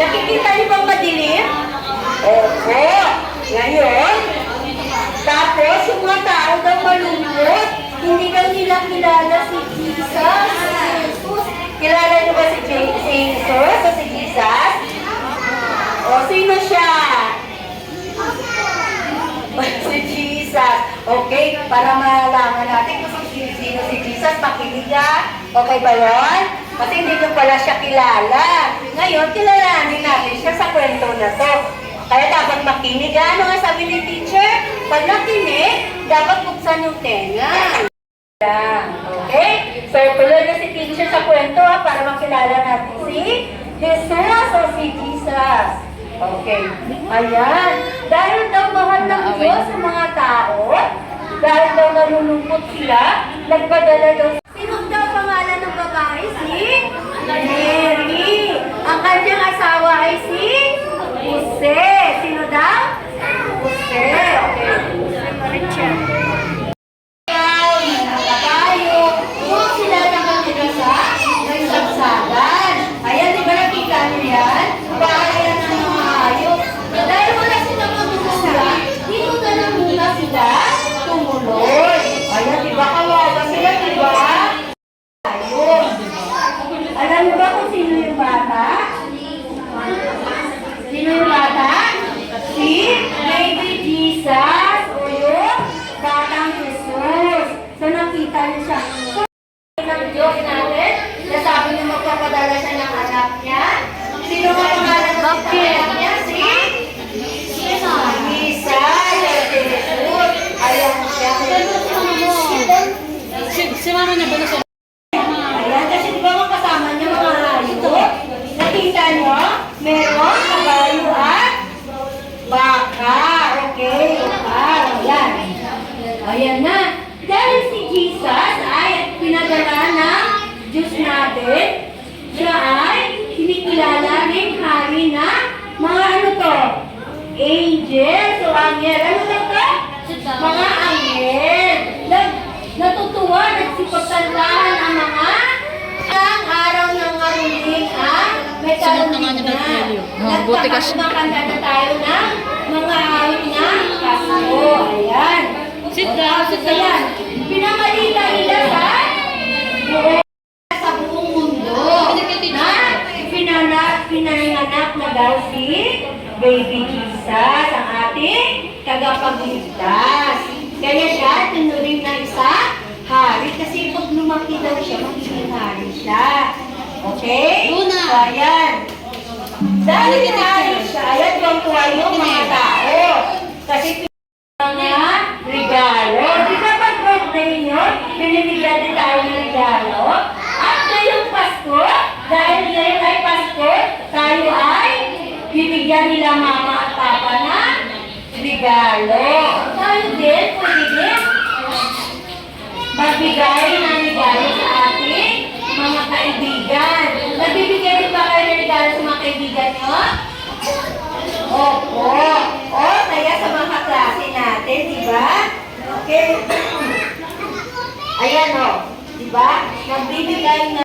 Nakikita niyo bang madilim? Opo. Ngayon, tapos yung mga tao daw malungkot, hindi daw nila kilala si Jesus. Kilala niyo ba si Jesus o si Jesus? O, sino siya? Si Jesus. Okay, para malaman natin kung sino si Jesus, makinig ka. Okay ba yun? Kasi hindi ko pala siya kilala. Ngayon, kilalanin natin siya sa kwento na to. Kaya dapat makinig. Ano nga sabi ni teacher? Pag nakinig, dapat buksan yung tenga. Okay? So, tuloy na si teacher sa kwento para makilala natin si Jesus o si Jesus. Okay. Ayan. Dahil daw mahal ng Diyos sa mga tao, dahil daw nalulungkot sila, nagpadala daw. Sino daw pangalan ng babae? Si Mary. Ang kanyang asawa ay si Jose. Sino daw? Jose. Okay. Jose Maricha. Sila nakakita sa may sabsagan. Ayan, di ba nakita niyo yan? Bahayan ng mga hayop. Dahil wala silang magugula, dito na lang muna sila tumuloy. Ayan, di ba kawawa sila, di ba? Ayun. Alam mo ba kung sino yung bata? Sino yung bata? Si Baby Jesus o yung Batang Jesus. So nakita niyo siya. Ng Diyos natin, nasabi niyo magpapadala siya ng anak niya. Sino nga pangalan ng anak niya? Si Isa. Ayan siya. Si mama niya ba na siya? Ayan, kasi di ba mga kasama niya mga hayop? Nakita niyo? Meron kabayo at baka. Okay. Ayan. Ayan na. Dahil si Jesus ay pinadala ng Diyos natin, siya ay kinikilala ng hari na mga ano to? Angels o angel. Ano to to? Mga angel. Natutuwa, nagsipatantahan ang mga ang araw ng maruling ang may kalundig na. Nagpapakanta na tayo ng mga awit na Pasko. Ayan. Sit down, sit down. Ayan. Pinamalita nila sa buong mundo na pinanganak na daw si Baby Jesus, ang ating tagapagligtas. Kaya siya tinuring na isa hari kasi pag lumaki daw siya, magiging hari siya. Okay? Luna. So, ayan. Dahil hari siya, ayan tuwa yung mga tao. Kasi mga regalo. Di ba pag birthday nyo, binibigyan din tayo ng regalo? At ngayong Pasko, dahil ngayon ay Pasko, tayo ay bibigyan nila mama at papa ng regalo. Tayo din, pwede din magbigay ng regalo sa ating mga kaibigan. Nagbibigay din ba kayo ng regalo sa mga kaibigan nyo? Opo. O, kaya sa mga klase natin, di ba? Okay. Ayan o. Di ba? Nagbibigay na